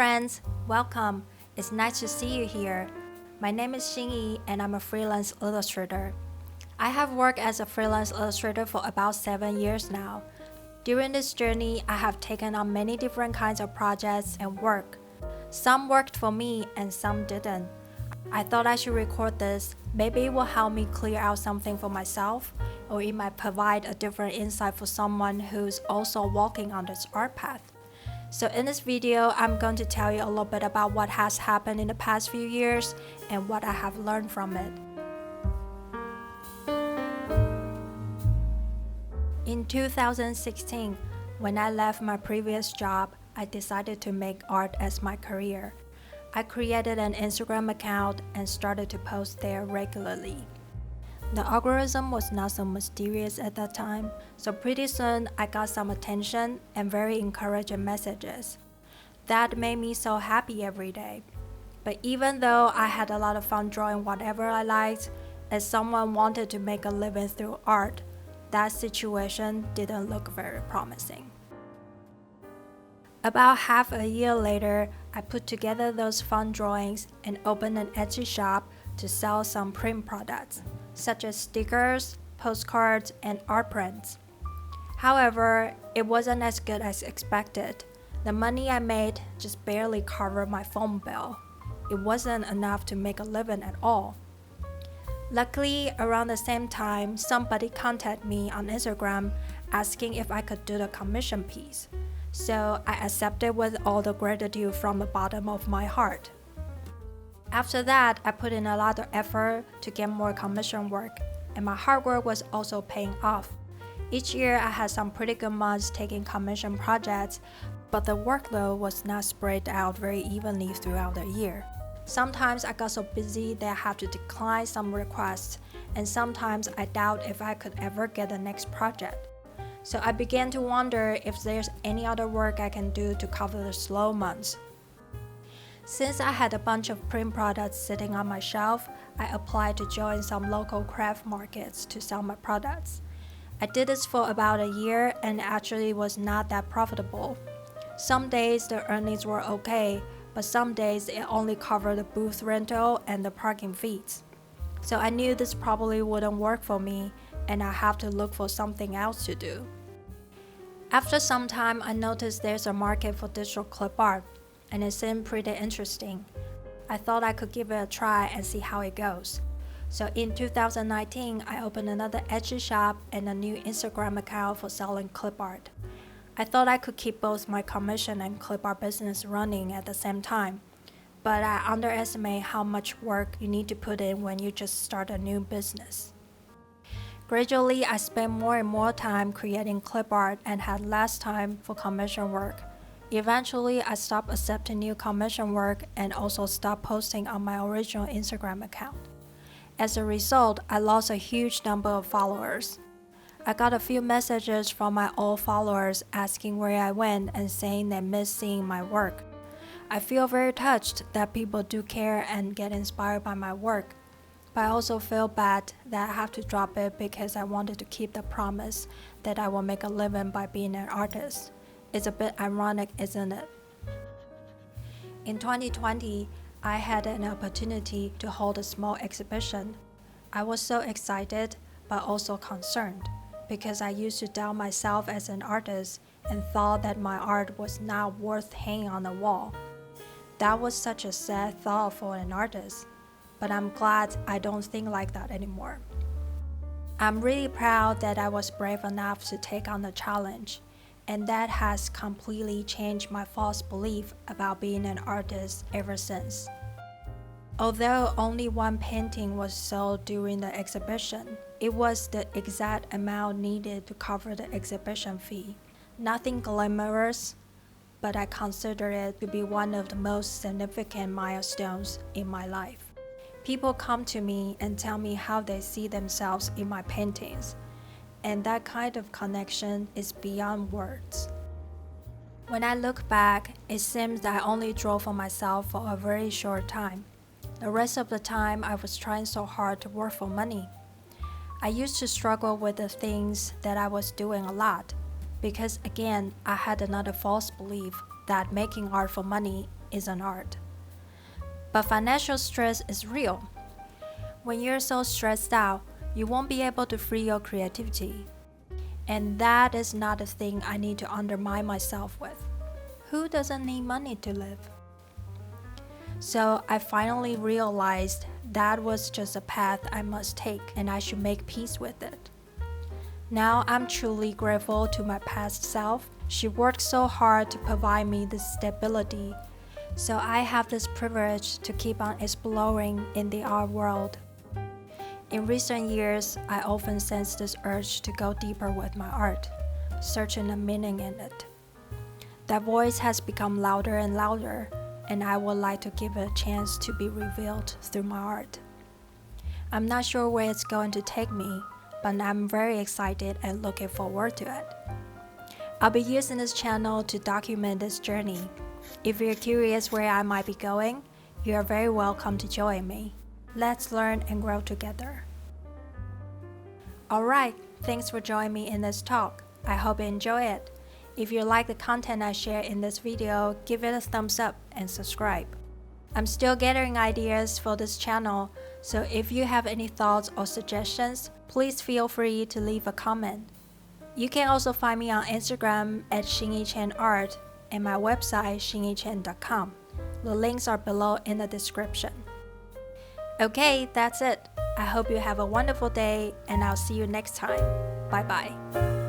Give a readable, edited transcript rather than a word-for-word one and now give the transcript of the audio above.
friends, welcome. It's nice to see you here. My name is Hsinyi and I'm a freelance illustrator. I have worked as a freelance illustrator for about 7 years now. During this journey, I have taken on many different kinds of projects and work. Some worked for me and some didn't. I thought I should record this. Maybe it will help me clear out something for myself, or it might provide a different insight for someone who's also walking on this art path. So in this video, I'm going to tell you a little bit about what has happened in the past few years and what I have learned from it. In 2016, when I left my previous job, I decided to make art as my career. I created an Instagram account and started to post there regularly. The algorithm was not so mysterious at that time, so pretty soon I got some attention and very encouraging messages. That made me so happy every day. But even though I had a lot of fun drawing whatever I liked, as someone wanted to make a living through art, that situation didn't look very promising. About half a year later, I put together those fun drawings and opened an Etsy shop to sell some print products, such as stickers, postcards, and art prints. However, it wasn't as good as expected. The money I made just barely covered my phone bill. It wasn't enough to make a living at all. Luckily, around the same time, somebody contacted me on Instagram asking if I could do the commission piece. So I accepted with all the gratitude from the bottom of my heart. After that, I put in a lot of effort to get more commission work, and my hard work was also paying off. Each year, I had some pretty good months taking commission projects, but the workload was not spread out very evenly throughout the year. Sometimes I got so busy that I had to decline some requests, and sometimes I doubt if I could ever get the next project. So I began to wonder if there's any other work I can do to cover the slow months. Since I had a bunch of print products sitting on my shelf, I applied to join some local craft markets to sell my products. I did this for about a year and actually was not that profitable. Some days the earnings were okay, but some days it only covered the booth rental and the parking fees. So I knew this probably wouldn't work for me and I have to look for something else to do. After some time, I noticed there's a market for digital clip art, and it seemed pretty interesting. I thought I could give it a try and see how it goes. So in 2019, I opened another Etsy shop and a new Instagram account for selling clip art. I thought I could keep both my commission and clip art business running at the same time, but I underestimate how much work you need to put in when you just start a new business. Gradually, I spent more and more time creating clip art and had less time for commission work. Eventually, I stopped accepting new commission work and also stopped posting on my original Instagram account. As a result, I lost a huge number of followers. I got a few messages from my old followers asking where I went and saying they miss seeing my work. I feel very touched that people do care and get inspired by my work, but I also feel bad that I have to drop it because I wanted to keep the promise that I will make a living by being an artist. It's a bit ironic, isn't it? In 2020, I had an opportunity to hold a small exhibition. I was so excited, but also concerned, because I used to doubt myself as an artist and thought that my art was not worth hanging on the wall. That was such a sad thought for an artist, but I'm glad I don't think like that anymore. I'm really proud that I was brave enough to take on the challenge, and that has completely changed my false belief about being an artist ever since. Although only one painting was sold during the exhibition, it was the exact amount needed to cover the exhibition fee. Nothing glamorous, but I consider it to be one of the most significant milestones in my life. People come to me and tell me how they see themselves in my paintings, and that kind of connection is beyond words. When I look back, it seems that I only drew for myself for a very short time. The rest of the time, I was trying so hard to work for money. I used to struggle with the things that I was doing a lot, because again, I had another false belief that making art for money is an art. But financial stress is real. When you're so stressed out, you won't be able to free your creativity. And that is not a thing I need to undermine myself with. Who doesn't need money to live? So I finally realized that was just a path I must take, and I should make peace with it. Now I'm truly grateful to my past self. She worked so hard to provide me this stability, so I have this privilege to keep on exploring in the art world. In recent years, I often sense this urge to go deeper with my art, searching a meaning in it. That voice has become louder and louder, and I would like to give it a chance to be revealed through my art. I'm not sure where it's going to take me, but I'm very excited and looking forward to it. I'll be using this channel to document this journey. If you're curious where I might be going, you are very welcome to join me. Let's learn and grow together. Alright, thanks for joining me in this talk. I hope you enjoy it. If you like the content I share in this video, give it a thumbs up and subscribe. I'm still gathering ideas for this channel, so if you have any thoughts or suggestions, please feel free to leave a comment. You can also find me on Instagram at Hsinyi Chen Art and my website hsinyichen.com. The links are below in the description. Okay, that's it. I hope you have a wonderful day, and I'll see you next time. Bye bye.